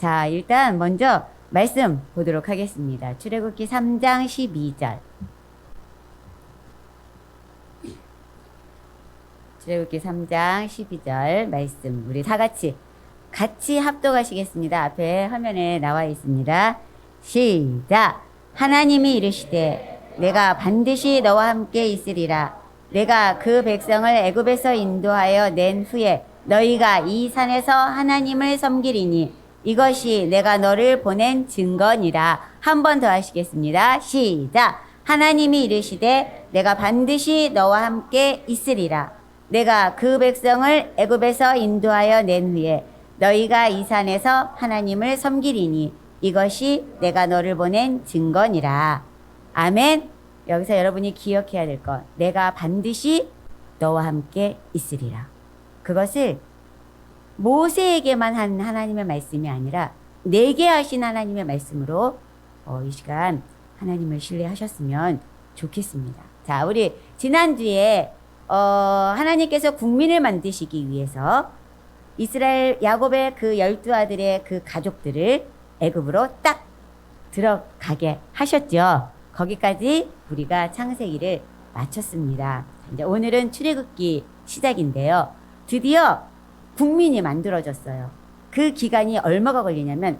자, 일단 먼저 말씀 보도록 하겠습니다. 출애굽기 3장 12절. 출애굽기 3장 12절 말씀 우리 다 같이 합독하시겠습니다. 앞에 화면에 나와 있습니다. 시작. 하나님이 이르시되 내가 반드시 너와 함께 있으리라. 내가 그 백성을 애굽에서 인도하여 낸 후에 너희가 이 산에서 하나님을 섬기리니 이것이 내가 너를 보낸 증거니라. 한 번 더 하시겠습니다. 시작. 하나님이 이르시되 내가 반드시 너와 함께 있으리라. 내가 그 백성을 애굽에서 인도하여 낸 후에 너희가 이 산에서 하나님을 섬기리니 이것이 내가 너를 보낸 증거니라. 아멘. 여기서 여러분이 기억해야 될 것. 내가 반드시 너와 함께 있으리라. 그것을 모세에게만 한 하나님의 말씀이 아니라 내게 하신 하나님의 말씀으로 이 시간 하나님을 신뢰하셨으면 좋겠습니다. 자, 우리 지난주에 하나님께서 국민을 만드시기 위해서 이스라엘 야곱의 그 12아들의 그 가족들을 애굽으로 딱 들어가게 하셨죠. 거기까지 우리가 창세기를 마쳤습니다. 이제 오늘은 출애굽기 시작인데요. 드디어 국민이 만들어졌어요. 그 기간이 얼마가 걸리냐면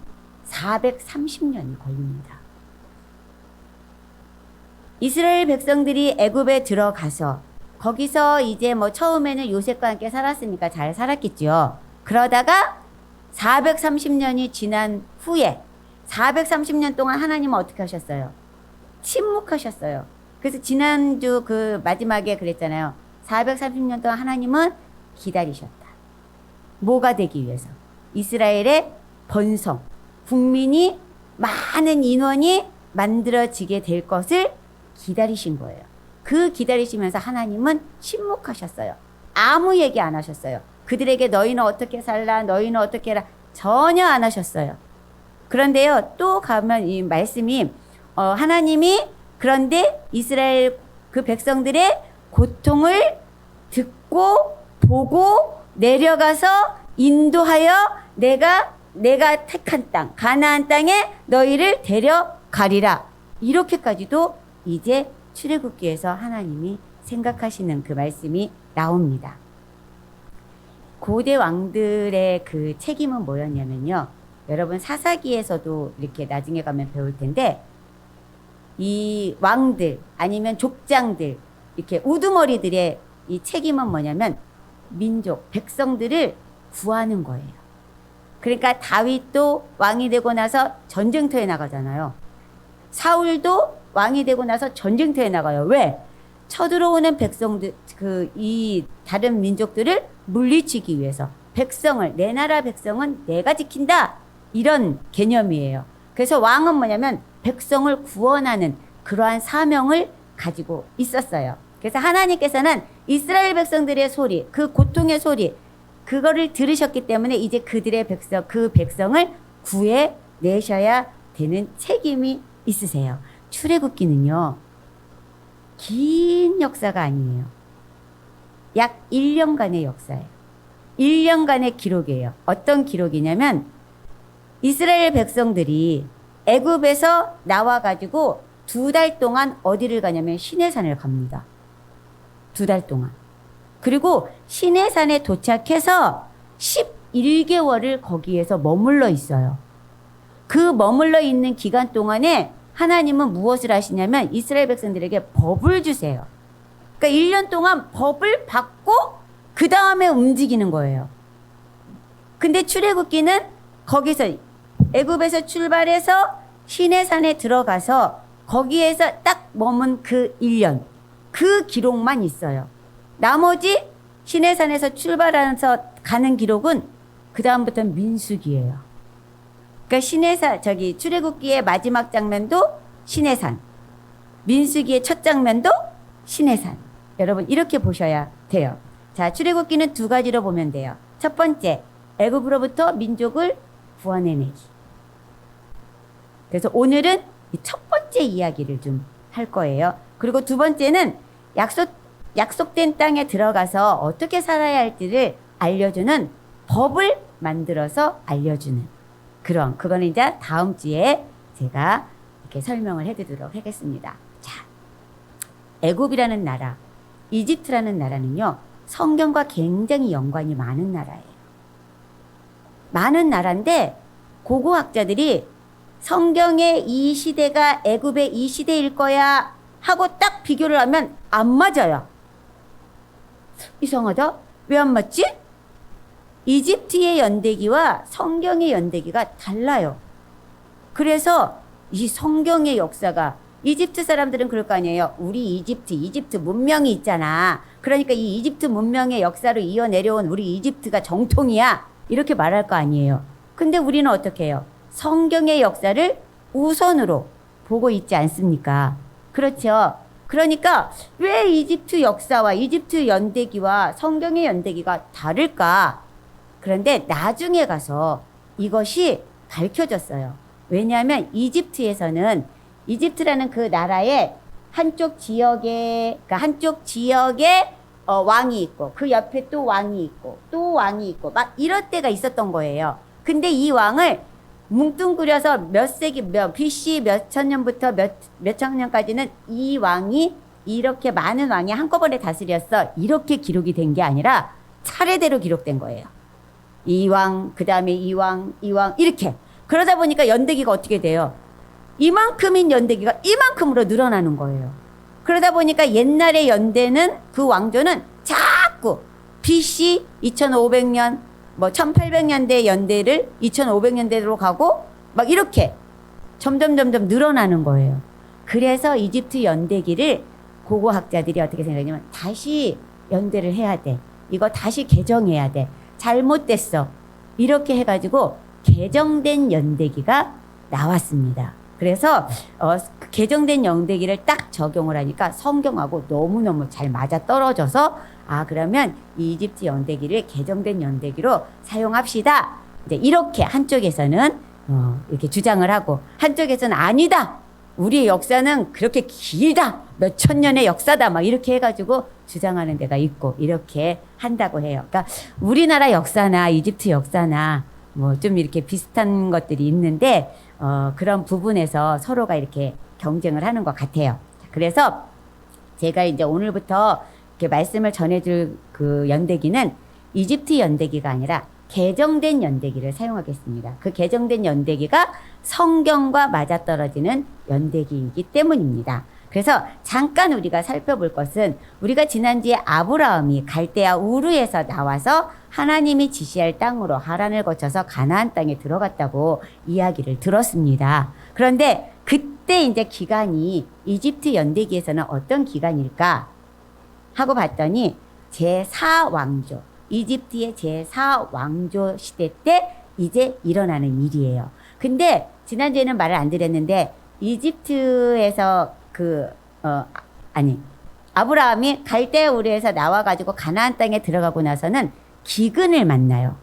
430년이 걸립니다. 이스라엘 백성들이 애굽에 들어가서 거기서 이제 뭐 처음에는 요셉과 함께 살았으니까 잘 살았겠죠. 그러다가 430년이 지난 후에 430년 동안 하나님은 어떻게 하셨어요? 침묵하셨어요. 그래서 지난주 그 마지막에 그랬잖아요. 430년 동안 하나님은 기다리셨다. 뭐가 되기 위해서? 이스라엘의 번성, 국민이 많은 인원이 만들어지게 될 것을 기다리신 거예요. 그 기다리시면서 하나님은 침묵하셨어요. 아무 얘기 안 하셨어요. 그들에게 너희는 어떻게 살라, 너희는 어떻게 해라, 전혀 안 하셨어요. 그런데요, 또 가면 이 말씀이 하나님이 그런데 이스라엘 그 백성들의 고통을 듣고 보고 내려가서 인도하여 내가 택한 땅 가나안 땅에 너희를 데려가리라. 이렇게까지도 이제 출애굽기에서 하나님이 생각하시는 그 말씀이 나옵니다. 고대 왕들의 그 책임은 뭐였냐면요. 여러분 사사기에서도 이렇게 나중에 가면 배울 텐데 이 왕들 아니면 족장들 이렇게 우두머리들의 이 책임은 뭐냐면 민족, 백성들을 구하는 거예요. 그러니까 다윗도 왕이 되고 나서 전쟁터에 나가잖아요. 사울도 왕이 되고 나서 전쟁터에 나가요. 왜? 쳐들어오는 백성들, 이 다른 민족들을 물리치기 위해서 백성을, 내 나라 백성은 내가 지킨다. 이런 개념이에요. 그래서 왕은 뭐냐면 백성을 구원하는 그러한 사명을 가지고 있었어요. 그래서 하나님께서는 이스라엘 백성들의 소리, 그 고통의 소리, 그거를 들으셨기 때문에 이제 그들의 그 백성을 구해내셔야 되는 책임이 있으세요. 출애굽기는요, 긴 역사가 아니에요. 약 1년간의 역사예요. 1년간의 기록이에요. 어떤 기록이냐면 이스라엘 백성들이 애굽에서 나와가지고 2달 동안 어디를 가냐면 시내산을 갑니다. 2달 동안. 그리고 시내산에 도착해서 11개월을 거기에서 머물러 있어요. 그 머물러 있는 기간 동안에 하나님은 무엇을 하시냐면 이스라엘 백성들에게 법을 주세요. 그러니까 1년 동안 법을 받고 그 다음에 움직이는 거예요. 근데 출애굽기는 거기서 애굽에서 출발해서 시내산에 들어가서 거기에서 딱 머문 그 1년 그 기록만 있어요. 나머지 시내산에서 출발해서 가는 기록은 그 다음부터는 민수기예요. 그러니까 출애굽기의 마지막 장면도 시내산, 민수기의 첫 장면도 시내산. 여러분 이렇게 보셔야 돼요. 자, 출애굽기는 2가지로 보면 돼요. 첫 번째, 애굽으로부터 민족을 구원해내기. 그래서 오늘은 이 첫 번째 이야기를 좀 할 거예요. 그리고 두 번째는 약속된 땅에 들어가서 어떻게 살아야 할지를 알려주는 법을 만들어서 알려주는 그거는 이제 다음 주에 제가 이렇게 설명을 해드리도록 하겠습니다. 자, 애굽이라는 나라, 이집트라는 나라는요, 성경과 굉장히 연관이 많은 나라예요. 많은 나라인데 고고학자들이 성경의 이 시대가 애굽의 이 시대일 거야 하고 딱 비교를 하면 안 맞아요. 이상하다? 왜 안 맞지? 이집트의 연대기와 성경의 연대기가 달라요. 그래서 이 성경의 역사가, 이집트 사람들은 그럴 거 아니에요. 우리 이집트 문명이 있잖아. 그러니까 이 이집트 문명의 역사로 이어내려온 우리 이집트가 정통이야. 이렇게 말할 거 아니에요. 근데 우리는 어떻게 해요? 성경의 역사를 우선으로 보고 있지 않습니까? 그렇죠. 그러니까 왜 이집트 역사와 이집트 연대기와 성경의 연대기가 다를까? 그런데 나중에 가서 이것이 밝혀졌어요. 왜냐하면 이집트에서는, 이집트라는 그 나라의 한쪽 지역에 왕이 있고 그 옆에 또 왕이 있고 또 왕이 있고 막 이럴 때가 있었던 거예요. 근데 이 왕을 뭉뚱그려서 몇 세기, BC 몇 천 년부터 몇 천 년까지는 이 왕이, 이렇게 많은 왕이 한꺼번에 다스렸어, 이렇게 기록이 된 게 아니라 차례대로 기록된 거예요. 이 왕, 그 다음에 이 왕, 이렇게. 그러다 보니까 연대기가 어떻게 돼요? 이만큼인 연대기가 이만큼으로 늘어나는 거예요. 그러다 보니까 옛날의 연대는, 그 왕조는 자꾸 BC 2500년, 1800년대 연대를 2500년대로 가고 막 이렇게 점점 늘어나는 거예요. 그래서 이집트 연대기를 고고학자들이 어떻게 생각하냐면, 다시 연대를 해야 돼. 이거 다시 개정해야 돼. 잘못됐어. 이렇게 해가지고 개정된 연대기가 나왔습니다. 그래서 개정된 연대기를 딱 적용을 하니까 성경하고 너무너무 잘 맞아 떨어져서, 그러면 이 이집트 연대기를 개정된 연대기로 사용합시다. 이제 이렇게 한쪽에서는 이렇게 주장을 하고, 한쪽에서는 아니다, 우리의 역사는 그렇게 길다, 몇 천 년의 역사다, 막 이렇게 해가지고 주장하는 데가 있고, 이렇게 한다고 해요. 그러니까 우리나라 역사나 이집트 역사나 좀 이렇게 비슷한 것들이 있는데, 그런 부분에서 서로가 이렇게 경쟁을 하는 것 같아요. 그래서 제가 이제 오늘부터 이렇게 말씀을 전해줄 그 연대기는 이집트 연대기가 아니라 개정된 연대기를 사용하겠습니다. 그 개정된 연대기가 성경과 맞아떨어지는 연대기이기 때문입니다. 그래서 잠깐 우리가 살펴볼 것은, 우리가 지난주에 아브라함이 갈대아 우르에서 나와서 하나님이 지시할 땅으로 하란을 거쳐서 가나안 땅에 들어갔다고 이야기를 들었습니다. 그런데 그때 이제 기간이 이집트 연대기에서는 어떤 기간일까 하고 봤더니, 제4왕조, 이집트의 제4왕조 시대 때 이제 일어나는 일이에요. 근데 지난주에는 말을 안 드렸는데, 이집트에서 아브라함이 갈대아 우르에서 나와가지고 가나안 땅에 들어가고 나서는 기근을 만나요.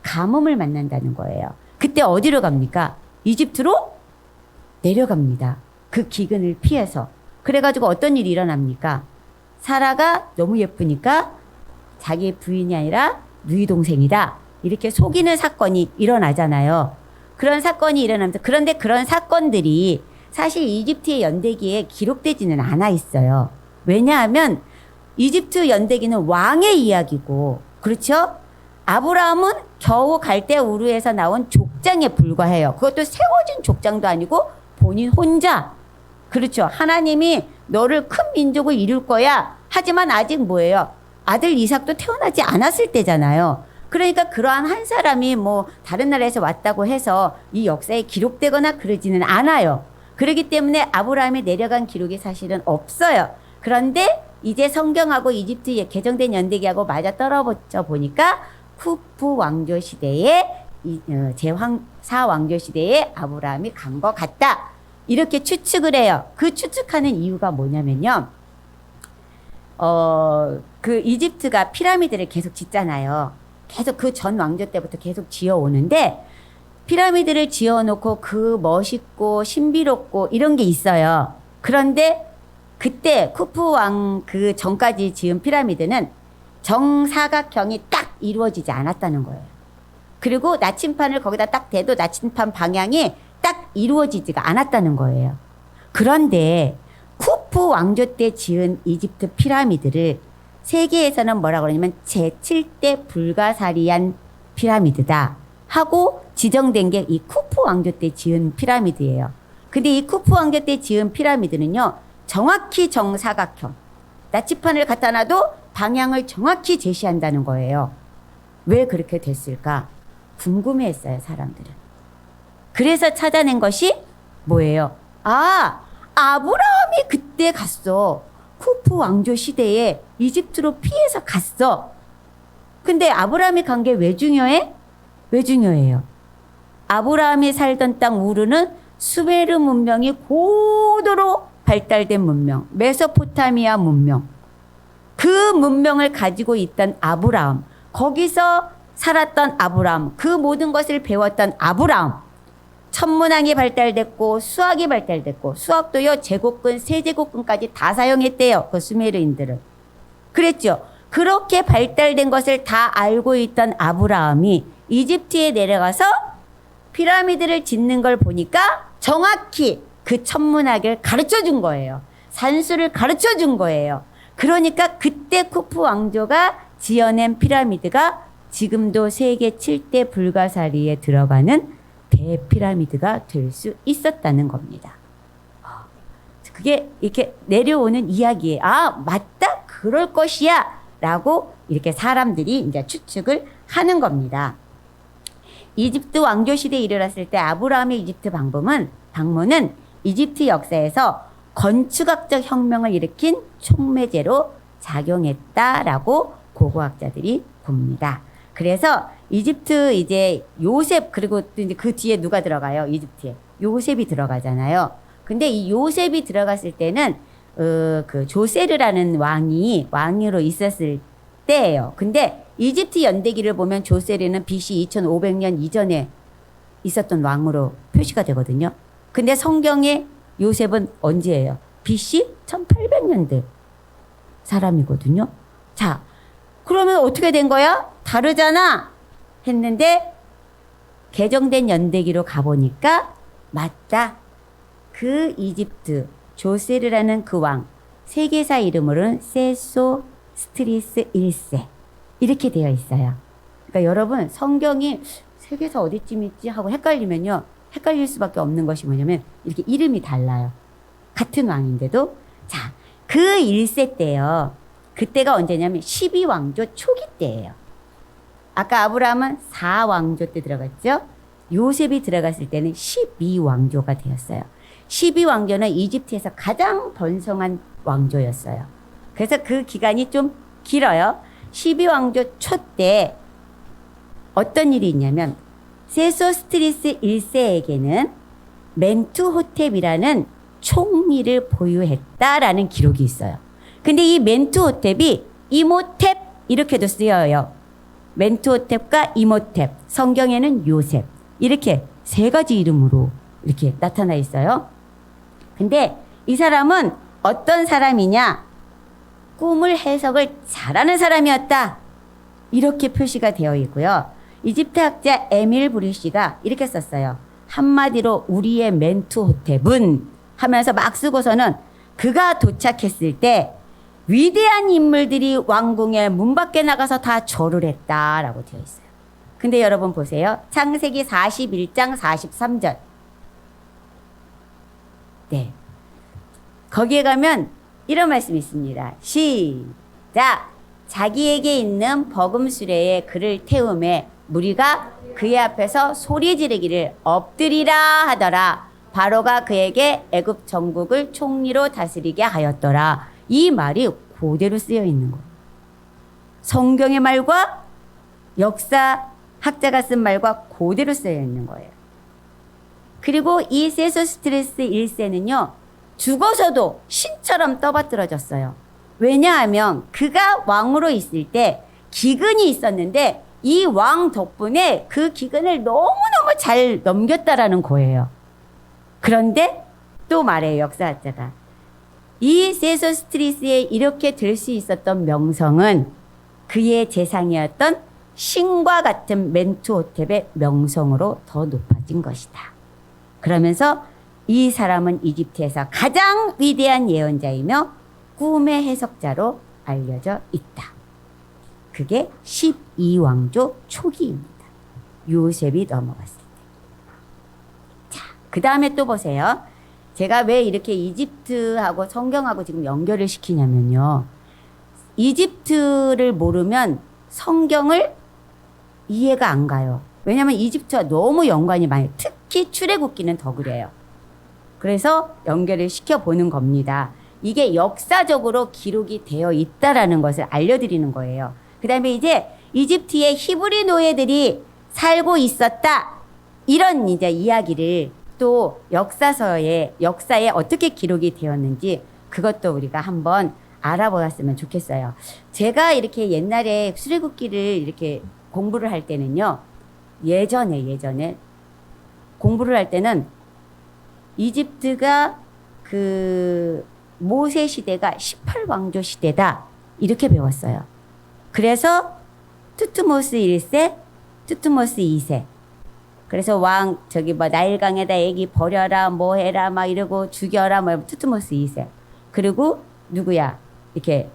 가뭄을 만난다는 거예요. 그때 어디로 갑니까? 이집트로 내려갑니다. 그 기근을 피해서. 그래가지고 어떤 일이 일어납니까? 사라가 너무 예쁘니까 자기 부인이 아니라 누이 동생이다, 이렇게 속이는 사건이 일어나잖아요. 그런 사건이 일어나면서, 그런데 그런 사건들이 사실 이집트의 연대기에 기록되지는 않아 있어요. 왜냐하면 이집트 연대기는 왕의 이야기고, 그렇죠? 아브라함은 겨우 갈대아 우르에서 나온 족장에 불과해요. 그것도 세워진 족장도 아니고 본인 혼자. 그렇죠. 하나님이 너를 큰 민족을 이룰 거야. 하지만 아직 뭐예요? 아들 이삭도 태어나지 않았을 때잖아요. 그러니까 그러한 한 사람이 다른 나라에서 왔다고 해서 이 역사에 기록되거나 그러지는 않아요. 그렇기 때문에 아브라함이 내려간 기록이 사실은 없어요. 그런데 이제 성경하고 이집트의 개정된 연대기하고 맞아 떨어져 보니까 쿠프 왕조 시대에, 제4 왕조 시대에 아브라함이 간 것 같다, 이렇게 추측을 해요. 그 추측하는 이유가 뭐냐면요, 그 이집트가 피라미드를 계속 짓잖아요. 계속 그 전 왕조 때부터 계속 지어오는데, 피라미드를 지어놓고 그 멋있고 신비롭고 이런 게 있어요. 그런데 그때 쿠프 왕 그 전까지 지은 피라미드는 정사각형이 딱 이루어지지 않았다는 거예요. 그리고 나침판을 거기다 딱 대도 나침판 방향이 딱 이루어지지가 않았다는 거예요. 그런데 쿠프 왕조 때 지은 이집트 피라미드를 세계에서는 뭐라고 그러냐면 제7대 불가사리한 피라미드다 하고 지정된 게 이 쿠프 왕조 때 지은 피라미드예요. 근데 이 쿠프 왕조 때 지은 피라미드는요, 정확히 정사각형. 나침판을 갖다 놔도 방향을 정확히 제시한다는 거예요. 왜 그렇게 됐을까? 궁금해했어요, 사람들은. 그래서 찾아낸 것이 뭐예요? 아, 아브라함이 그때 갔어. 쿠프 왕조 시대에 이집트로 피해서 갔어. 근데 아브라함이 간 게 왜 중요해? 왜 중요해요? 아브라함이 살던 땅 우르는 수메르 문명이 고도로 발달된 문명, 메소포타미아 문명. 그 문명을 가지고 있던 아브라함, 거기서 살았던 아브라함, 그 모든 것을 배웠던 아브라함. 천문학이 발달됐고 수학이 발달됐고, 수학도요 제곱근, 세제곱근까지 다 사용했대요. 그 수메르인들은. 그랬죠. 그렇게 발달된 것을 다 알고 있던 아브라함이 이집트에 내려가서 피라미드를 짓는 걸 보니까 정확히 그 천문학을 가르쳐 준 거예요. 산수를 가르쳐 준 거예요. 그러니까 그때 쿠프 왕조가 지어낸 피라미드가 지금도 세계 7대 불가사리에 들어가는 대피라미드가 될 수 있었다는 겁니다. 그게 이렇게 내려오는 이야기에, 아, 맞다, 그럴 것이야 라고 이렇게 사람들이 이제 추측을 하는 겁니다. 이집트 왕조 시대에 이르렀을 때 아브라함의 이집트 방문은 이집트 역사에서 건축학적 혁명을 일으킨 촉매제로 작용했다라고 고고학자들이 봅니다. 그래서 이집트 이제 요셉, 그리고 또 이제 그 뒤에 누가 들어가요? 이집트에 요셉이 들어가잖아요. 근데 이 요셉이 들어갔을 때는 그 조세르라는 왕으로 있었을 때예요. 근데 이집트 연대기를 보면 조세르는 BC 2500년 이전에 있었던 왕으로 표시가 되거든요. 근데 성경에 요셉은 언제예요? BC 1800년대 사람이거든요. 자, 그러면 어떻게 된 거야? 다르잖아 했는데 개정된 연대기로 가보니까 맞다. 그 이집트 조세르라는 그 왕, 세계사 이름으로는 세소스트리스 1세 이렇게 되어 있어요. 그러니까 여러분, 성경이 세계사 어디쯤 있지 하고 헷갈리면요, 헷갈릴 수밖에 없는 것이 뭐냐면 이렇게 이름이 달라요. 같은 왕인데도. 자, 그 1세 때요. 그때가 언제냐면 12왕조 초기 때예요. 아까 아브라함은 4왕조 때 들어갔죠. 요셉이 들어갔을 때는 12왕조가 되었어요. 12왕조는 이집트에서 가장 번성한 왕조였어요. 그래서 그 기간이 좀 길어요. 12왕조 초 때 어떤 일이 있냐면 세소스트리스 1세에게는 멘투호텝이라는 총리를 보유했다라는 기록이 있어요. 근데 이 멘투호텝이 이모텝 이렇게도 쓰여요. 멘투호텝과 이모텝, 성경에는 요셉, 이렇게 세 가지 이름으로 이렇게 나타나 있어요. 근데 이 사람은 어떤 사람이냐? 꿈을 해석을 잘하는 사람이었다. 이렇게 표시가 되어 있고요. 이집트 학자 에밀 브리시가 이렇게 썼어요. 한마디로 우리의 멘투호텝은 하면서 막 쓰고서는 그가 도착했을 때 위대한 인물들이 왕궁의 문 밖에 나가서 다 절을 했다라고 되어 있어요. 근데 여러분 보세요. 창세기 41장 43절. 네. 거기에 가면 이런 말씀이 있습니다. 시작. 자기에게 있는 버금수레에 그를 태우매 무리가 그의 앞에서 소리 지르기를 엎드리라 하더라. 바로가 그에게 애굽 전국을 총리로 다스리게 하였더라. 이 말이 그대로 쓰여 있는 거예요. 성경의 말과 역사 학자가 쓴 말과 그대로 쓰여 있는 거예요. 그리고 이 세소스트리스 1세는요. 죽어서도 신처럼 떠받들어졌어요. 왜냐하면 그가 왕으로 있을 때 기근이 있었는데 이 왕 덕분에 그 기근을 너무너무 잘 넘겼다라는 거예요. 그런데 또 말해요, 역사학자가. 이 세소스트리스에 이렇게 될 수 있었던 명성은 그의 재상이었던 신과 같은 멘투호텝의 명성으로 더 높아진 것이다. 그러면서 이 사람은 이집트에서 가장 위대한 예언자이며 꿈의 해석자로 알려져 있다. 그게 12왕조 초기입니다. 요셉이 넘어갔을 때. 자, 그 다음에 또 보세요. 제가 왜 이렇게 이집트하고 성경하고 지금 연결을 시키냐면요. 이집트를 모르면 성경을 이해가 안 가요. 왜냐하면 이집트와 너무 연관이 많아요. 특히 출애굽기는 더 그래요. 그래서 연결을 시켜보는 겁니다. 이게 역사적으로 기록이 되어 있다라는 것을 알려드리는 거예요. 그 다음에 이제 이집트의 히브리 노예들이 살고 있었다. 이런 이제 이야기를 또 역사에 어떻게 기록이 되었는지 그것도 우리가 한번 알아보았으면 좋겠어요. 제가 이렇게 옛날에 출애굽기를 이렇게 공부를 할 때는요. 예전에 공부를 할 때는 이집트가 그 모세 시대가 18왕조 시대다. 이렇게 배웠어요. 그래서 투트모스 1세, 투트모스 2세. 그래서 나일강에다 애기 버려라, 뭐 해라, 막 이러고 죽여라, 뭐 투트모스 2세. 그리고 누구야? 이렇게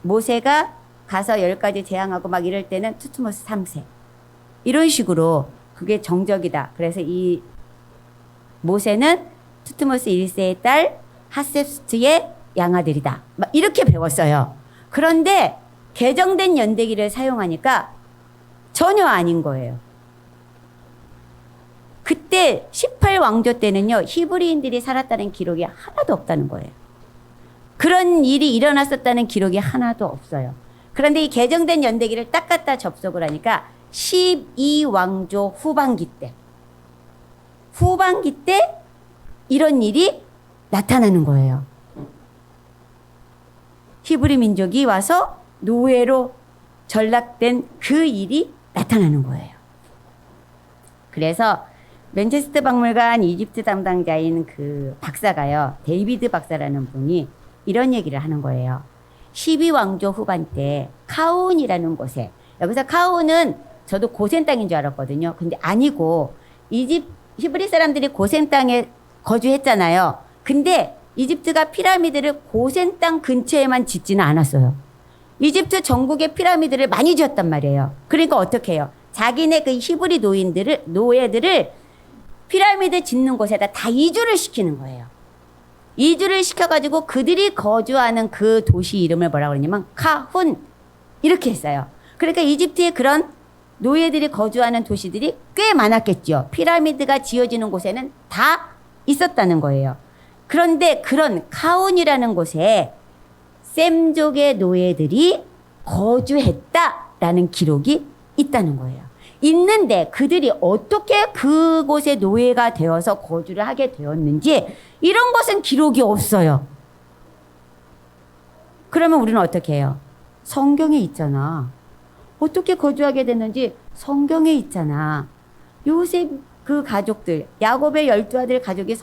모세가 가서 10가지 재앙하고 막 이럴 때는 투트모스 3세. 이런 식으로 그게 정적이다. 그래서 이 모세는 투트모스 1세의 딸 하셉스트의 양아들이다. 막 이렇게 배웠어요. 그런데 개정된 연대기를 사용하니까 전혀 아닌 거예요. 그때 18왕조 때는요. 히브리인들이 살았다는 기록이 하나도 없다는 거예요. 그런 일이 일어났었다는 기록이 하나도 없어요. 그런데 이 개정된 연대기를 딱 갖다 접속을 하니까 12왕조 후반기 때 이런 일이 나타나는 거예요. 히브리 민족이 와서 노예로 전락된 그 일이 나타나는 거예요. 그래서 맨체스터 박물관 이집트 담당자인 그 박사가요. 데이비드 박사라는 분이 이런 얘기를 하는 거예요. 12왕조 후반 때 카운이라는 곳에, 여기서 카운은 저도 고센 땅인 줄 알았거든요. 근데 아니고 히브리 사람들이 고센 땅에 거주했잖아요. 근데 이집트가 피라미드를 고센 땅 근처에만 짓지는 않았어요. 이집트 전국에 피라미드를 많이 지었단 말이에요. 그러니까 어떻게 해요? 자기네 그 히브리 노예들을 피라미드 짓는 곳에다 다 이주를 시키는 거예요. 이주를 시켜가지고 그들이 거주하는 그 도시 이름을 뭐라고 그러냐면 카훈 이렇게 했어요. 그러니까 이집트에 그런 노예들이 거주하는 도시들이 꽤 많았겠죠. 피라미드가 지어지는 곳에는 다 있었다는 거예요. 그런데 그런 카운이라는 곳에 셈족의 노예들이 거주했다라는 기록이 있다는 거예요. 있는데 그들이 어떻게 그곳에 노예가 되어서 거주를 하게 되었는지 이런 것은 기록이 없어요. 그러면 우리는 어떻게 해요? 성경에 있잖아. 어떻게 거주하게 됐는지 성경에 있잖아. 요셉 그 가족들, 야곱의 12아들 가족이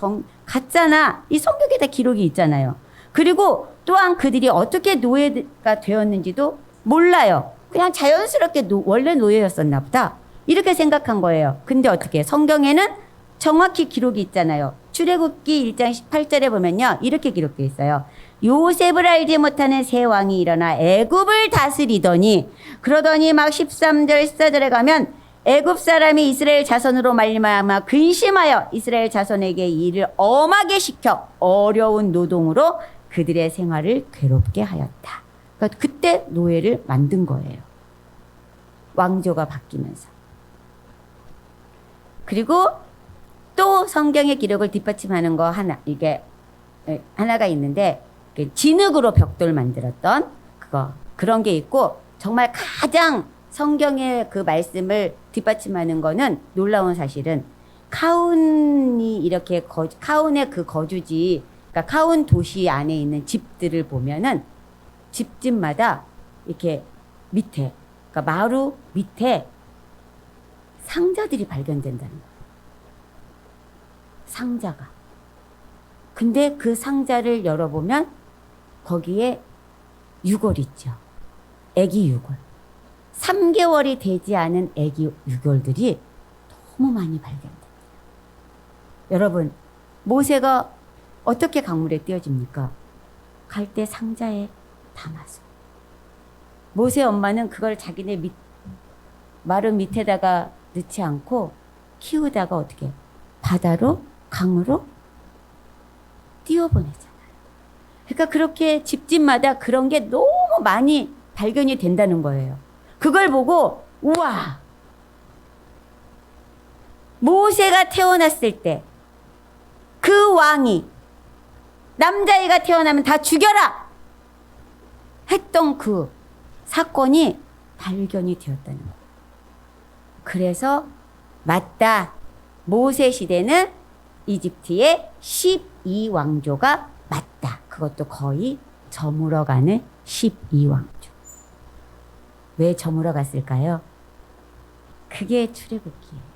같잖아. 이 성경에 다 기록이 있잖아요. 그리고 또한 그들이 어떻게 노예가 되었는지도 몰라요. 그냥 자연스럽게 원래 노예였었나 보다. 이렇게 생각한 거예요. 근데 어떻게 성경에는 정확히 기록이 있잖아요. 출애굽기 1장 18절에 보면요. 이렇게 기록되어 있어요. 요셉을 알지 못하는 세 왕이 일어나 애굽을 다스리더니 그러더니 막 13절 14절에 가면 애굽 사람이 이스라엘 자손으로 말미암아 근심하여 이스라엘 자손에게 일을 엄하게 시켜 어려운 노동으로 그들의 생활을 괴롭게 하였다. 그러니까 그때 노예를 만든 거예요. 왕조가 바뀌면서. 그리고 또 성경의 기록을 뒷받침하는 거 하나가 있는데 진흙으로 벽돌 만들었던 그런 게 있고 정말 가장 성경의 그 말씀을 뒷받침하는 거는 놀라운 사실은 카운이 이렇게 카운의 그 거주지, 그러니까 카운 도시 안에 있는 집들을 보면은 집집마다 이렇게 밑에, 그러니까 마루 밑에 상자들이 발견된다는 거예요. 상자가. 근데 그 상자를 열어보면 거기에 유골 있죠. 애기 유골. 3개월이 되지 않은 아기 유골들이 너무 많이 발견됩니다. 여러분, 모세가 어떻게 강물에 띄어집니까? 갈대 상자에 담아서. 모세 엄마는 그걸 자기네 마루 밑에다가 넣지 않고 키우다가 어떻게 바다로, 강으로 띄워보내잖아요. 그러니까 그렇게 집집마다 그런 게 너무 많이 발견이 된다는 거예요. 그걸 보고 우와, 모세가 태어났을 때 그 왕이 남자애가 태어나면 다 죽여라 했던 그 사건이 발견이 되었다는 거예요. 그래서 맞다, 모세 시대는 이집트의 12왕조가 맞다. 그것도 거의 저물어가는 12왕조. 왜 저물어 갔을까요? 그게 출애굽기예요.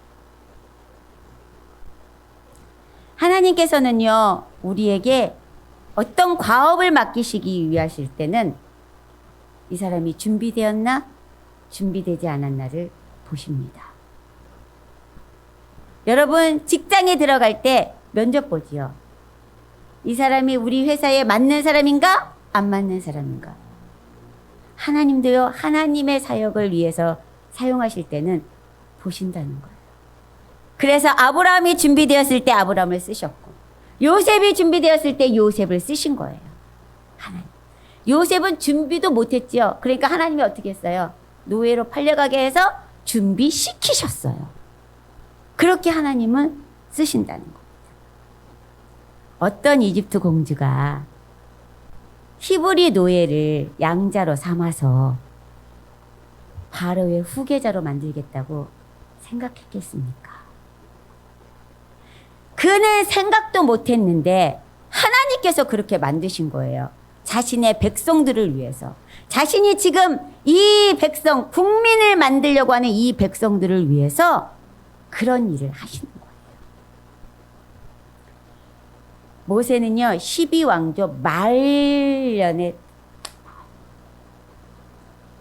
하나님께서는요, 우리에게 어떤 과업을 맡기시기 위하실 때는 이 사람이 준비되었나, 준비되지 않았나를 보십니다. 여러분, 직장에 들어갈 때 면접 보지요. 이 사람이 우리 회사에 맞는 사람인가, 안 맞는 사람인가. 하나님도요, 하나님의 사역을 위해서 사용하실 때는 보신다는 거예요. 그래서 아브라함이 준비되었을 때 아브라함을 쓰셨고, 요셉이 준비되었을 때 요셉을 쓰신 거예요. 하나님. 요셉은 준비도 못했지요. 그러니까 하나님이 어떻게 했어요? 노예로 팔려가게 해서 준비시키셨어요. 그렇게 하나님은 쓰신다는 겁니다. 어떤 이집트 공주가 히브리 노예를 양자로 삼아서 바로의 후계자로 만들겠다고 생각했겠습니까? 그는 생각도 못했는데 하나님께서 그렇게 만드신 거예요. 자신의 백성들을 위해서. 자신이 지금 이 백성, 국민을 만들려고 하는 이 백성들을 위해서 그런 일을 하시는 거예요. 모세는요, 12왕조 말년에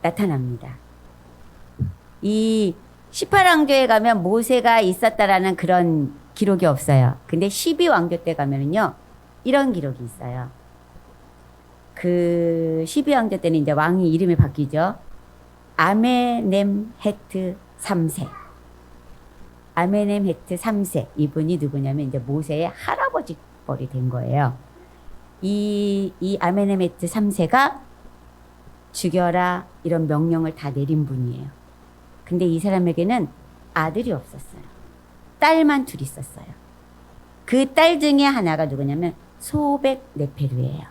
나타납니다. 이 18왕조에 가면 모세가 있었다라는 그런 기록이 없어요. 근데 12왕조 때 가면은요, 이런 기록이 있어요. 그 12왕조 때는 이제 왕이 이름이 바뀌죠. 아메넴헤트 3세. 아메넴헤트 3세. 이분이 누구냐면 이제 모세의 할아버지 뻘이 된 거예요. 이 아메넴헤트 3세가 죽여라 이런 명령을 다 내린 분이에요. 근데 이 사람에게는 아들이 없었어요. 딸만 둘 있었어요. 그 딸 중에 하나가 누구냐면 소백 네페르예요.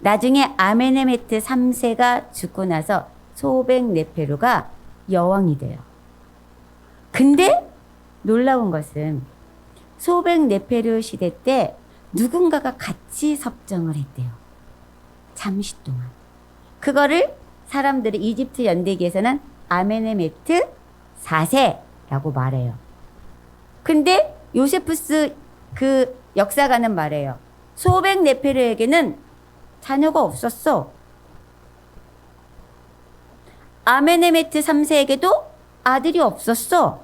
나중에 아메넴헤트 3세가 죽고 나서 소백 네페르가 여왕이 돼요. 근데 놀라운 것은 소백 네페르 시대 때 누군가가 같이 섭정을 했대요. 잠시 동안. 그거를 사람들이 이집트 연대기에서는 아메넴헤트 4세라고 말해요. 근데 요세푸스 그 역사가는 말해요. 소백 네페르에게는 자녀가 없었어. 아메넴헤트 3세에게도 아들이 없었어.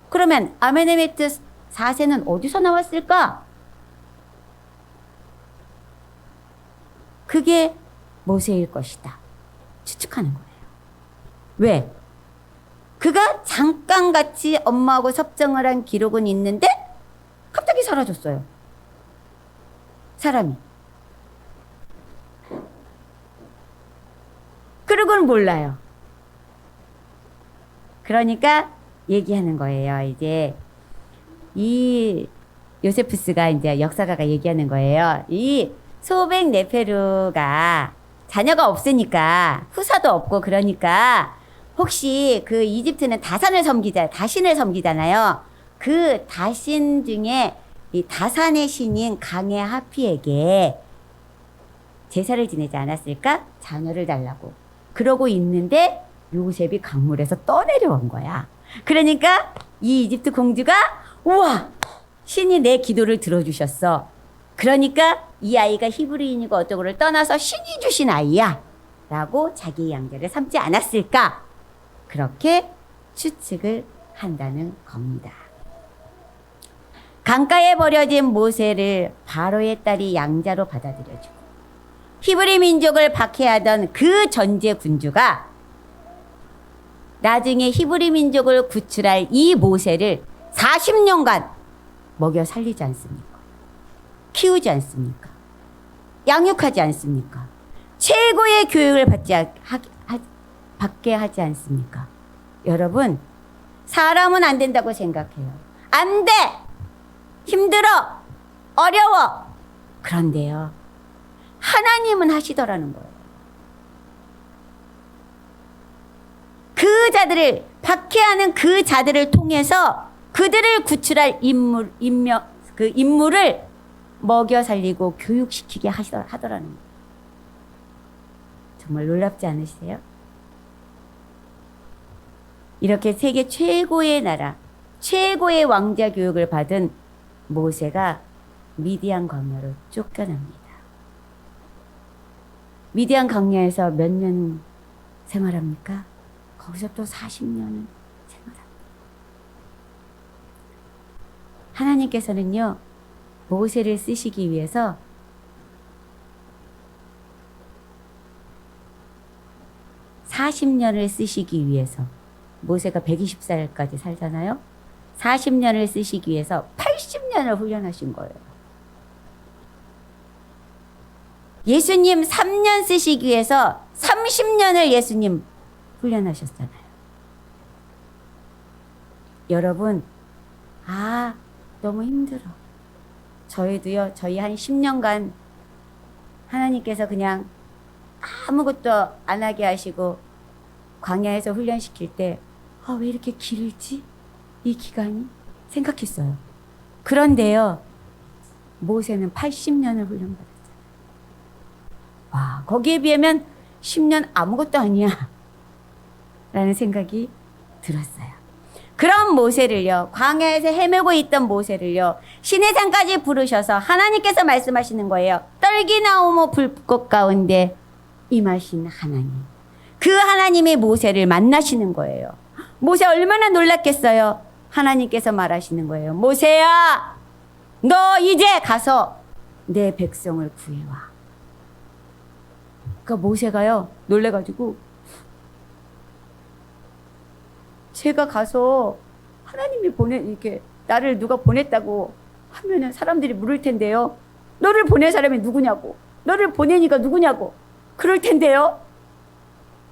그러면 아메넴헤트 4세는 어디서 나왔을까? 그게 모세일 것이다. 추측하는 거예요. 왜? 그가 잠깐 같이 엄마하고 섭정을 한 기록은 있는데 갑자기 사라졌어요. 사람이. 그러고는 몰라요. 그러니까 얘기하는 거예요. 이제 이 요세푸스가 이제 역사가가 얘기하는 거예요. 이 소백 네페르가 자녀가 없으니까 후사도 없고 그러니까 혹시 그 이집트는 다신을 섬기잖아요. 그 다신 중에 이 다산의 신인 강의 하피에게 제사를 지내지 않았을까? 자녀를 달라고. 그러고 있는데 요셉이 강물에서 떠내려온 거야. 그러니까 이 이집트 공주가 우와! 신이 내 기도를 들어주셨어. 그러니까 이 아이가 히브리인이고 어쩌고를 떠나서 신이 주신 아이야. 라고 자기 양자를 삼지 않았을까? 그렇게 추측을 한다는 겁니다. 강가에 버려진 모세를 바로의 딸이 양자로 받아들여주고 히브리 민족을 박해하던 그 전제 군주가 나중에 히브리 민족을 구출할 이 모세를 40년간 먹여 살리지 않습니까? 키우지 않습니까? 양육하지 않습니까? 최고의 교육을 받게 하지 않습니까? 여러분, 사람은 안 된다고 생각해요. 안 돼! 힘들어! 어려워! 그런데요, 하나님은 하시더라는 거예요. 그 자들을, 박해하는 그 자들을 통해서 그들을 구출할 그 인물을 먹여 살리고 교육시키게 하더라는 거예요. 정말 놀랍지 않으세요? 이렇게 세계 최고의 나라, 최고의 왕자 교육을 받은 모세가 미디안 광야로 쫓겨납니다. 미디안 광야에서 몇 년 생활합니까? 거기서 또 40년을 생활합니다. 하나님께서는요, 모세를 쓰시기 위해서 (40년을) 쓰시기 위해서, 모세가 120살까지 살잖아요. 40년을 쓰시기 위해서 80년을 훈련하신 거예요. 예수님 3년 쓰시기 위해서 30년을 예수님 훈련하셨잖아요. 여러분, 너무 힘들어. 저희도요, 저희 한 10년간 하나님께서 그냥 아무것도 안 하게 하시고 광야에서 훈련시킬 때, 왜 이렇게 길지? 이 기간이? 생각했어요. 그런데요, 모세는 80년을 훈련받았어요. 와, 거기에 비하면 10년 아무것도 아니야 라는 생각이 들었어요. 그런 모세를요, 광야에서 헤매고 있던 모세를요, 시내산까지 부르셔서 하나님께서 말씀하시는 거예요. 떨기나무 불꽃 가운데 임하신 하나님. 그 하나님이 모세를 만나시는 거예요. 모세 얼마나 놀랐겠어요. 하나님께서 말하시는 거예요. 모세야, 너 이제 가서 내 백성을 구해와. 그러니까 모세가요, 놀래가지고, 제가 가서 하나님이 이렇게 나를 누가 보냈다고 하면은 사람들이 물을 텐데요. 너를 보낸 사람이 누구냐고. 너를 보내니까 누구냐고. 그럴 텐데요.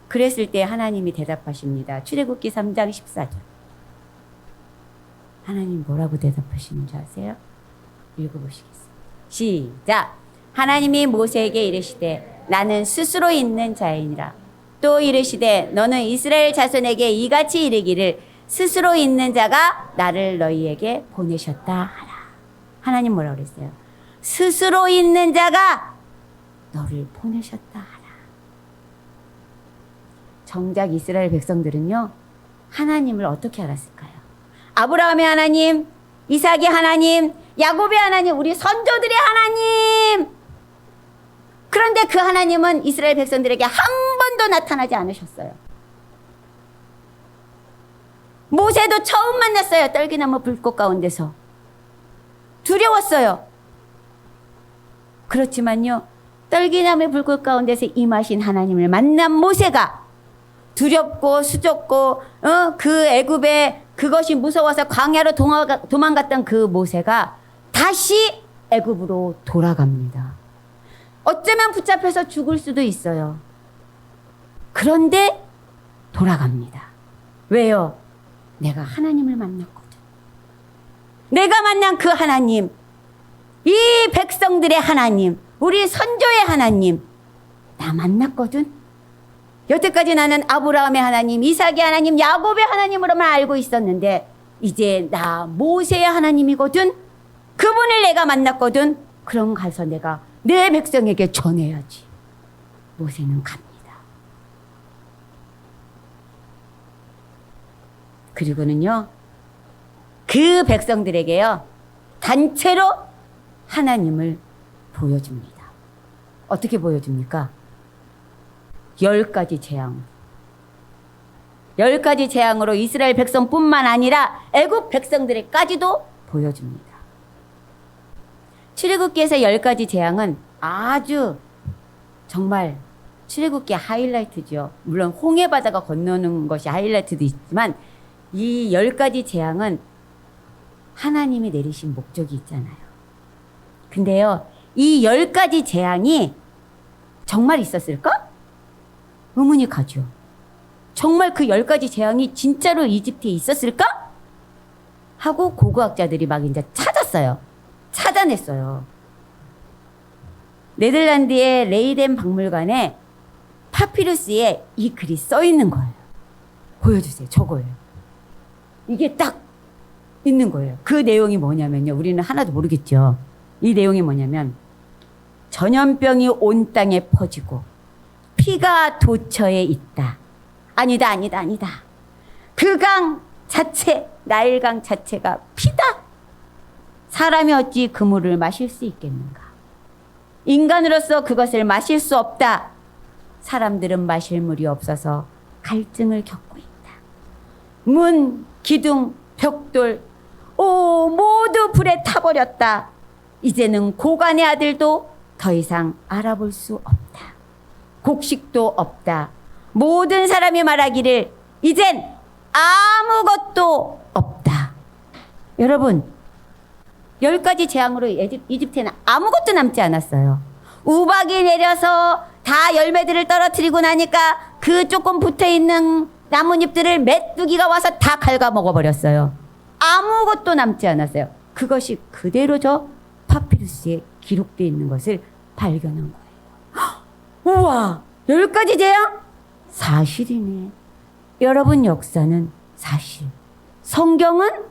그랬을 때 하나님이 대답하십니다. 출애굽기 3장 14절. 하나님 뭐라고 대답하시는 줄 아세요? 읽어보시겠습니다. 시작. 하나님이 모세에게 이르시되 나는 스스로 있는 자이니라. 또 이르시되 너는 이스라엘 자손에게 이같이 이르기를 스스로 있는 자가 나를 너희에게 보내셨다 하라. 하나님 뭐라고 그랬어요? 스스로 있는 자가 너를 보내셨다 하라. 정작 이스라엘 백성들은요, 하나님을 어떻게 알았을까요? 아브라함의 하나님, 이삭의 하나님, 야곱의 하나님, 우리 선조들의 하나님. 그런데 그 하나님은 이스라엘 백성들에게 한 번도 나타나지 않으셨어요. 모세도 처음 만났어요. 떨기나무 불꽃 가운데서. 두려웠어요. 그렇지만요, 떨기나무 불꽃 가운데서 임하신 하나님을 만난 모세가 두렵고 수줍고 그 애굽에 그것이 무서워서 광야로 도망갔던 그 모세가 다시 애굽으로 돌아갑니다. 어쩌면 붙잡혀서 죽을 수도 있어요. 그런데 돌아갑니다. 왜요? 내가 하나님을 만났거든. 내가 만난 그 하나님, 이 백성들의 하나님, 우리 선조의 하나님, 나 만났거든. 여태까지 나는 아브라함의 하나님, 이삭의 하나님, 야곱의 하나님으로만 알고 있었는데 이제 나 모세의 하나님이거든. 그분을 내가 만났거든. 그럼 가서 내가 내 백성에게 전해야지. 모세는 갑니다. 그리고는요, 그 백성들에게요, 단체로 하나님을 보여줍니다. 어떻게 보여줍니까? 10가지 재앙. 10가지 재앙으로 이스라엘 백성뿐만 아니라 애굽 백성들에까지도 보여줍니다. 출애굽기에서 10가지 재앙은 아주 정말 출애굽기 하이라이트죠. 물론 홍해 바다가 건너는 것이 하이라이트도 있지만 이 10가지 재앙은 하나님이 내리신 목적이 있잖아요. 근데요, 이 10가지 재앙이 정말 있었을까? 의문이 가죠. 정말 그 10가지 재앙이 진짜로 이집트에 있었을까? 하고 고고학자들이 막 이제 찾았어요. 찾아냈어요. 네덜란드의 레이덴 박물관에 파피루스에 이 글이 써 있는 거예요. 보여주세요. 저거예요. 이게 딱 있는 거예요. 그 내용이 뭐냐면요. 우리는 하나도 모르겠죠. 이 내용이 뭐냐면 전염병이 온 땅에 퍼지고 피가 도처에 있다. 아니다. 그 강 자체, 나일강 자체가 피다. 사람이 어찌 그 물을 마실 수 있겠는가? 인간으로서 그것을 마실 수 없다. 사람들은 마실 물이 없어서 갈증을 겪고 있다. 문, 기둥, 벽돌, 모두 불에 타버렸다. 이제는 고관의 아들도 더 이상 알아볼 수 없다. 곡식도 없다. 모든 사람이 말하기를 이젠 아무것도 없다. 여러분, 10가지 재앙으로 이집트에는 아무것도 남지 않았어요. 우박이 내려서 다 열매들을 떨어뜨리고 나니까 그 조금 붙어있는 나뭇잎들을 메뚜기가 와서 다 갉아먹어버렸어요. 아무것도 남지 않았어요. 그것이 그대로 저 파피루스에 기록되어 있는 것을 발견한 거예요. 우와, 10가지 재앙? 사실이네. 여러분, 역사는 사실, 성경은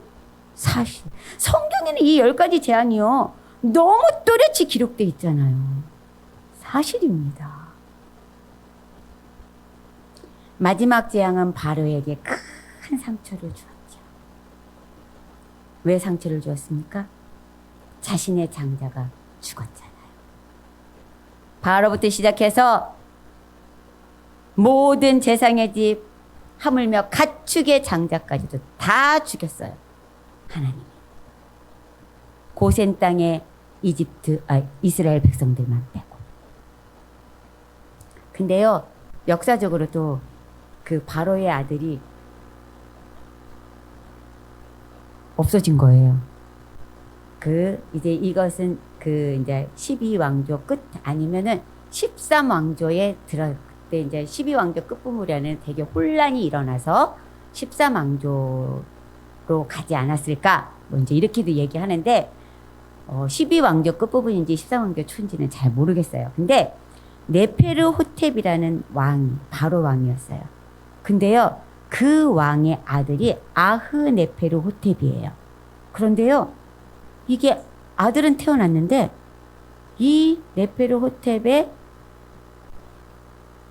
사실. 성경에는 이 10가지 재앙이요, 너무 또렷이 기록되어 있잖아요. 사실입니다. 마지막 재앙은 바로에게 큰 상처를 주었죠. 왜 상처를 주었습니까? 자신의 장자가 죽었잖아요. 바로부터 시작해서 모든 제상의 집, 하물며 가축의 장자까지도 다 죽였어요. 하나님이. 고센 땅에 이스라엘 백성들만 빼고. 근데요, 역사적으로도 그 바로의 아들이 없어진 거예요. 이제 이것은 이제 12왕조 끝 아니면은 13왕조에 그때 이제 12왕조 끝부분에는 되게 혼란이 일어나서 13왕조로 가지 않았을까? 뭐 이제 이렇게도 얘기하는데, 12왕조 끝부분인지 13왕조 초인지는 잘 모르겠어요. 근데 네페르 호텝이라는 바로 왕이었어요. 근데요, 그 왕의 아들이 아흐네페르 호텝이에요. 그런데요, 이게 아들은 태어났는데 이 네페르 호텝의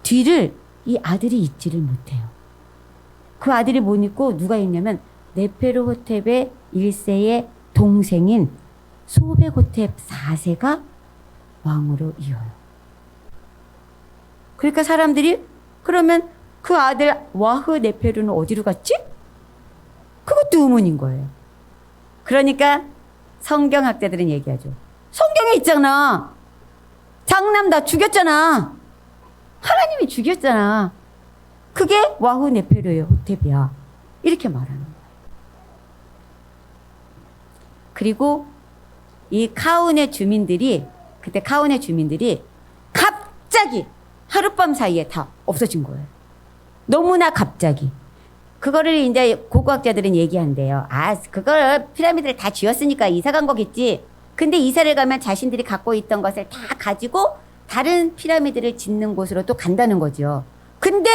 뒤를 이 아들이 잇지를 못해요. 그 아들이 못 잇고 누가 있냐면 네페르 호텝의 1세의 동생인 소백 호텝 4세가 왕으로 이어요. 그러니까 사람들이 그러면 그 아들 와흐 네페르는 어디로 갔지? 그것도 의문인 거예요. 그러니까 성경학자들은 얘기하죠. 성경에 있잖아. 장남 다 죽였잖아. 하나님이 죽였잖아. 그게 와후 네페르의 호텝이야. 이렇게 말하는 거예요. 그리고 이 그때 카운의 주민들이 갑자기 하룻밤 사이에 다 없어진 거예요. 너무나 갑자기. 그거를 이제 고고학자들은 얘기한대요. 그걸 피라미드를 다 지었으니까 이사 간 거겠지. 근데 이사를 가면 자신들이 갖고 있던 것을 다 가지고 다른 피라미드를 짓는 곳으로 또 간다는 거죠. 근데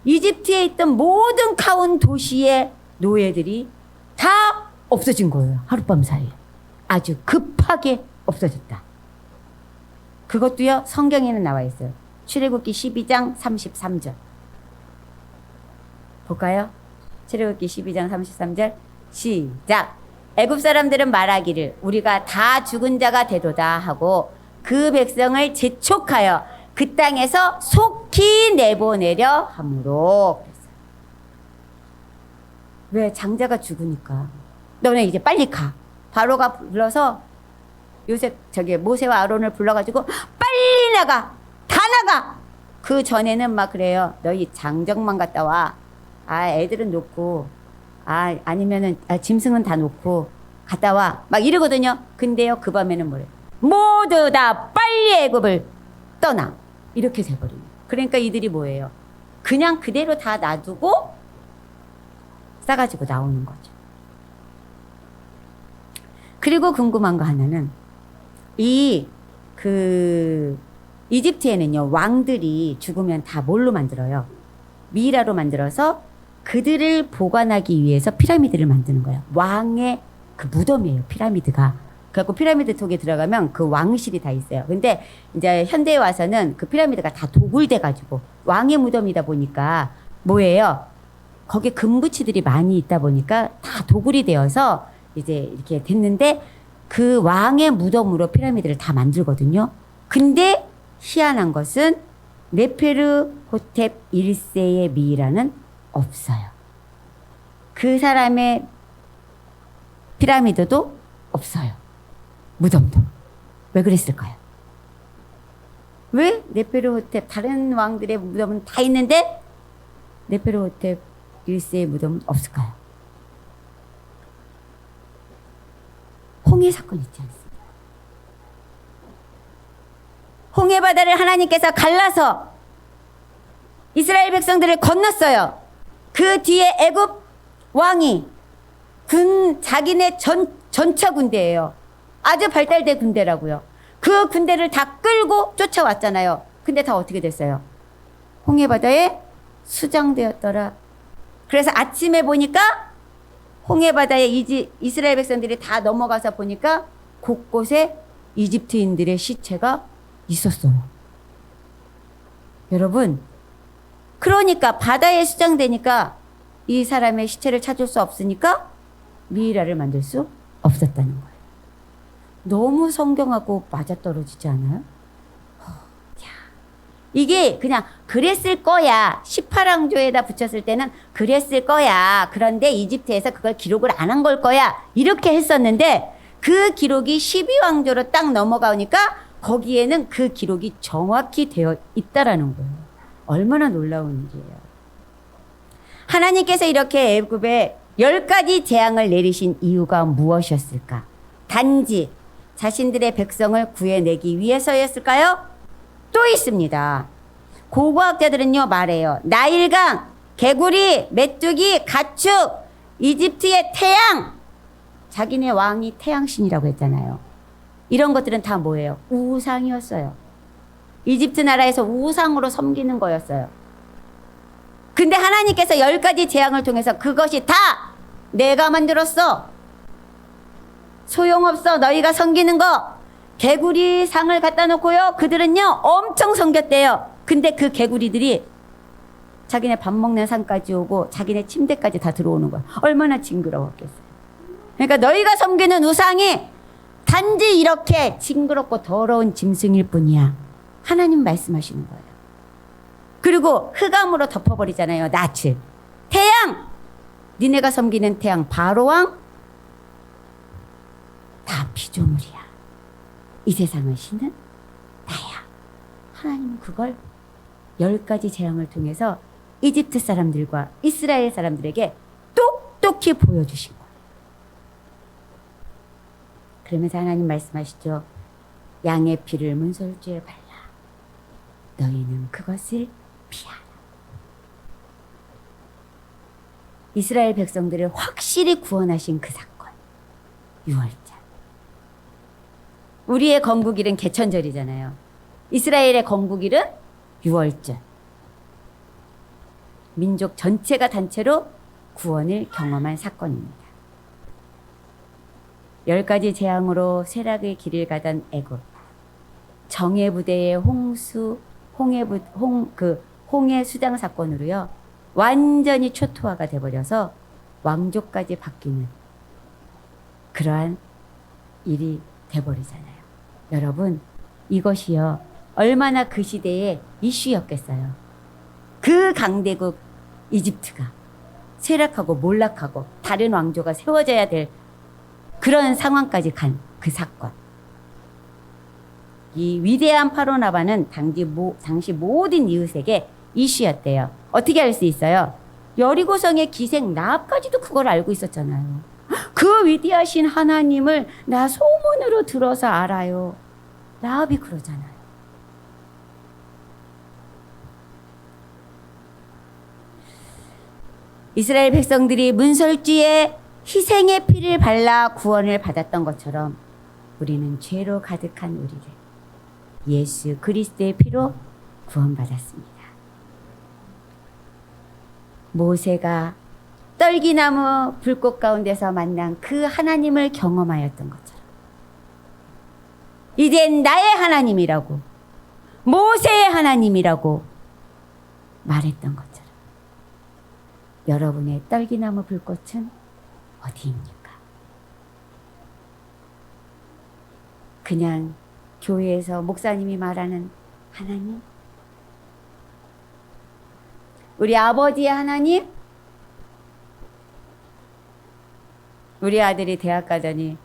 이집트에 있던 모든 카운 도시의 노예들이 다 없어진 거예요. 하룻밤 사이에. 아주 급하게 없어졌다. 그것도요, 성경에는 나와 있어요. 출애굽기 12장 33절. 볼까요? 출애굽기 12장 33절 시작. 애굽 사람들은 말하기를 우리가 다 죽은 자가 되도다 하고 그 백성을 재촉하여 그 땅에서 속히 내보내려 함으로. 왜? 장자가 죽으니까. 너네 이제 빨리 가. 바로가 불러서 요셉 모세와 아론을 불러가지고 빨리 나가. 다 나가. 그 전에는 막 그래요. 너희 장정만 갔다 와. 애들은 놓고 아니면은 짐승은 다 놓고 갔다 와. 막 이러거든요. 근데요 그 밤에는 뭐래요? 모두 다 빨리 애굽을 떠나. 이렇게 돼버려요. 그러니까 이들이 뭐예요? 그냥 그대로 다 놔두고 싸가지고 나오는 거죠. 그리고 궁금한 거 하나는 이집트에는요 왕들이 죽으면 다 뭘로 만들어요? 미이라로 만들어서 그들을 보관하기 위해서 피라미드를 만드는 거예요. 왕의 그 무덤이에요, 피라미드가. 그래갖고 피라미드 속에 들어가면 그 왕실이 다 있어요. 근데 이제 현대에 와서는 그 피라미드가 다 도굴돼가지고 왕의 무덤이다 보니까 뭐예요? 거기에 금붙이들이 많이 있다 보니까 다 도굴이 되어서 이제 이렇게 됐는데 그 왕의 무덤으로 피라미드를 다 만들거든요. 근데 희한한 것은 네페르호텝 1세의 미이라는 없어요. 그 사람의 피라미드도 없어요. 무덤도. 왜 그랬을까요? 왜 네페르호텝 다른 왕들의 무덤은 다 있는데 네페르호텝 1세의 무덤은 없을까요? 홍해 사건 있지 않습니까? 홍해 바다를 하나님께서 갈라서 이스라엘 백성들을 건넜어요. 그 뒤에 애굽 왕이 자기네 전차 군대예요. 아주 발달된 군대라고요. 그 군대를 다 끌고 쫓아왔잖아요. 근데 다 어떻게 됐어요? 홍해 바다에 수장되었더라. 그래서 아침에 보니까 홍해 바다에 이스라엘 백성들이 다 넘어가서 보니까 곳곳에 이집트인들의 시체가 있었어요. 여러분, 그러니까 바다에 수장되니까 이 사람의 시체를 찾을 수 없으니까 미이라를 만들 수 없었다는 거예요. 너무 성경하고 맞아떨어지지 않아요? 이게 그냥 그랬을 거야. 18왕조에다 붙였을 때는 그랬을 거야. 그런데 이집트에서 그걸 기록을 안 한 걸 거야. 이렇게 했었는데 그 기록이 12왕조로 딱 넘어가니까 거기에는 그 기록이 정확히 되어 있다라는 거예요. 얼마나 놀라운 일이에요. 하나님께서 이렇게 애굽에 10가지 재앙을 내리신 이유가 무엇이었을까? 단지 자신들의 백성을 구해내기 위해서였을까요? 또 있습니다. 고고학자들은요 말해요. 나일강, 개구리, 메뚜기, 가축, 이집트의 태양. 자기네 왕이 태양신이라고 했잖아요. 이런 것들은 다 뭐예요? 우상이었어요. 이집트 나라에서 우상으로 섬기는 거였어요. 근데 하나님께서 10가지 재앙을 통해서 그것이 다 내가 만들었어. 소용없어. 너희가 섬기는 거. 개구리 상을 갖다 놓고요. 그들은요 엄청 섬겼대요. 근데 그 개구리들이 자기네 밥 먹는 상까지 오고 자기네 침대까지 다 들어오는 거야. 얼마나 징그러웠겠어요. 그러니까 너희가 섬기는 우상이 단지 이렇게 징그럽고 더러운 짐승일 뿐이야. 하나님 말씀하시는 거예요. 그리고 흑암으로 덮어버리잖아요. 낯을. 태양! 니네가 섬기는 태양 바로왕 다 피조물이야. 이 세상의 신은 나야. 하나님은 그걸 10가지 재앙을 통해서 이집트 사람들과 이스라엘 사람들에게 똑똑히 보여주신 거예요. 그러면서 하나님 말씀하시죠. 양의 피를 문설주에 발라 너희는 그것을 피하라. 이스라엘 백성들을 확실히 구원하신 그 사건. 6월절. 우리의 건국일은 개천절이잖아요. 이스라엘의 건국일은 6월절. 민족 전체가 단체로 구원을 경험한 사건입니다. 10가지 재앙으로 쇠락의 길을 가던 애굽. 정예 부대의 홍해 수장 사건으로요. 완전히 초토화가 돼버려서 왕조까지 바뀌는 그러한 일이 돼버리잖아요. 여러분, 이것이요. 얼마나 그 시대의 이슈였겠어요. 그 강대국 이집트가 쇠락하고 몰락하고 다른 왕조가 세워져야 될 그런 상황까지 간 그 사건. 이 위대한 파로 나바는 당시 모든 이웃에게 이슈였대요. 어떻게 알 수 있어요? 여리고성의 기생 라합까지도 그걸 알고 있었잖아요. 그 위대하신 하나님을 나 소문으로 들어서 알아요. 라합이 그러잖아요. 이스라엘 백성들이 문설주에 희생의 피를 발라 구원을 받았던 것처럼 우리는 죄로 가득한 우리를 예수 그리스도의 피로 구원받았습니다. 모세가 떨기나무 불꽃 가운데서 만난 그 하나님을 경험하였던 것처럼 이젠 나의 하나님이라고 모세의 하나님이라고 말했던 것처럼 여러분의 떨기나무 불꽃은 어디입니까? 그냥 교회에서 목사님이 말하는 하나님? 우리 아버지의 하나님? 우리 아들이 대학 가더니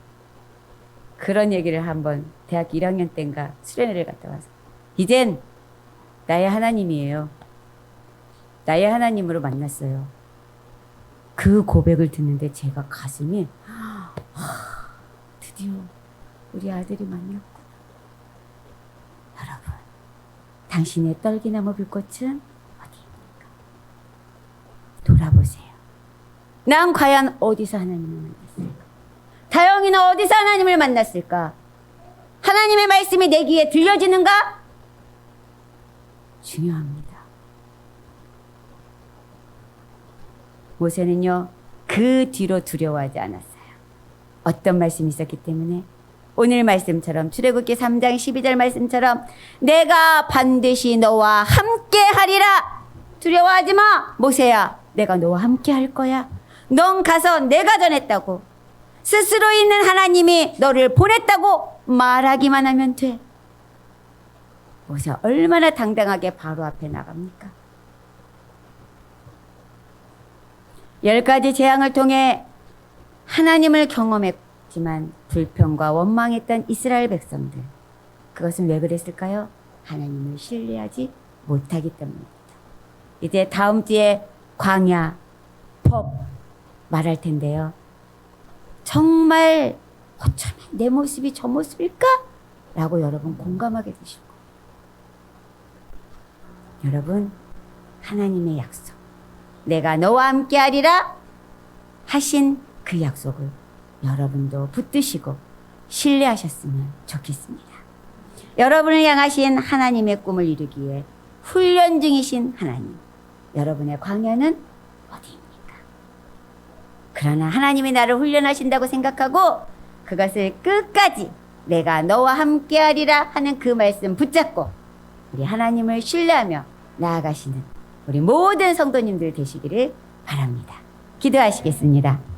그런 얘기를 한번 대학교 1학년 때인가 수련회를 갔다 와서 이젠 나의 하나님이에요. 나의 하나님으로 만났어요. 그 고백을 듣는데 제가 가슴이 드디어 우리 아들이 만났구나. 여러분, 당신의 떨기나무 불꽃은 어디입니까? 돌아보세요. 난 과연 어디서 하나님을 만났을까? 다영이는 어디서 하나님을 만났을까? 하나님의 말씀이 내 귀에 들려지는가? 중요합니다. 모세는요, 그 뒤로 두려워하지 않았어요. 어떤 말씀이 있었기 때문에 오늘 말씀처럼 출애굽기 3장 12절 말씀처럼 내가 반드시 너와 함께 하리라. 두려워하지 마. 모세야, 내가 너와 함께 할 거야. 넌 가서 내가 전했다고 스스로 있는 하나님이 너를 보냈다고 말하기만 하면 돼. 모세 얼마나 당당하게 바로 앞에 나갑니까? 10가지 재앙을 통해 하나님을 경험했지만 불평과 원망했던 이스라엘 백성들. 그것은 왜 그랬을까요? 하나님을 신뢰하지 못하기 때문입니다. 이제 다음 주에 광야, 법 말할 텐데요. 정말 어쩌면 내 모습이 저 모습일까? 라고 여러분 공감하게 되실 거예요. 여러분, 하나님의 약속. 내가 너와 함께 하리라 하신 그 약속을 여러분도 붙드시고 신뢰하셨으면 좋겠습니다. 여러분을 향하신 하나님의 꿈을 이루기 위해 훈련 중이신 하나님. 여러분의 광야는 어디입니까? 그러나 하나님이 나를 훈련하신다고 생각하고 그것을 끝까지 내가 너와 함께 하리라 하는 그 말씀 붙잡고 우리 하나님을 신뢰하며 나아가시는 우리 모든 성도님들 되시기를 바랍니다. 기도하시겠습니다.